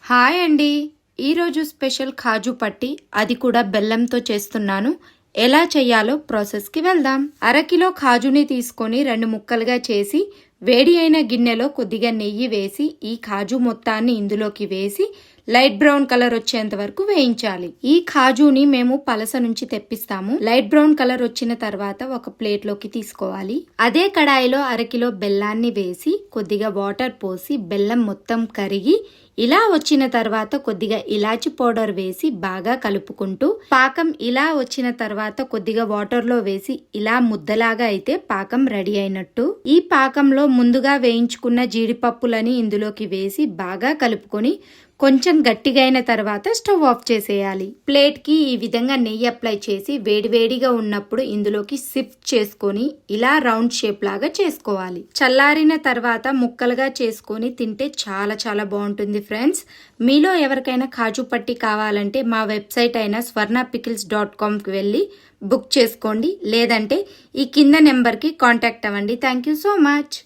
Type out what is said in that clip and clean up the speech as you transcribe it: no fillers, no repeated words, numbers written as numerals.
Hi అండి. ఈరోజు special కాజు పట్టి, అది కూడా బెల్లంతో చేస్తున్నాను. ఎలా చేయాలో ప్రాసెస్కి వెళ్దాం. అరకిలో కాజుని తీసుకొని 2 ముక్కలుగా చేసి వేడి అయిన గిన్నెలో కొద్దిగా నెయ్యి వేసి ఈ కాజు మొత్తాన్ని ఇందులోకి వేసి లైట్ బ్రౌన్ కలర్ వచ్చేంత వరకు వేయించాలి. ఈ కాజుని మేము పలస నుంచి తెప్పిస్తాము. లైట్ బ్రౌన్ కలర్ వచ్చిన తర్వాత ఒక ప్లేట్ లోకి తీసుకోవాలి. అదే కడాయిలో అరకిలో బెల్లాన్ని వేసి కొద్దిగా వాటర్ పోసి బెల్లం మొత్తం కరిగి ఇలా వచ్చిన తర్వాత కొద్దిగా ఇలాచి పౌడర్ వేసి బాగా కలుపుకుంటూ పాకం ఇలా వచ్చిన తర్వాత కొద్దిగా వాటర్ లో వేసి ఇలా ముద్దలాగా అయితే పాకం రెడీ అయినట్టు. ఈ పాకంలో ముందుగా వేయించుకున్న జీడిపప్పులని ఇందులోకి వేసి బాగా కలుపుకొని కొంచెం గట్టిగా అయిన తర్వాత స్టవ్ ఆఫ్ చేసేయాలి. ప్లేట్ కి ఈ విధంగా నెయ్యి అప్లై చేసి వేడివేడిగా ఉన్నప్పుడు ఇందులోకి సిప్ చేసుకొని ఇలా రౌండ్ షేప్ లాగా చేసుకోవాలి. చల్లారిన తర్వాత ముక్కలుగా చేసుకొని తింటే చాలా చాలా బాగుంటుంది ఫ్రెండ్స్. మీలో ఎవరికైనా కాజు పట్టి కావాలంటే మా వెబ్సైట్ అయిన swarnapickles.comకి వెళ్ళి బుక్ చేసుకోండి. లేదంటే ఈ కింద నెంబర్కి కాంటాక్ట్ అవ్వండి. Thank you so much.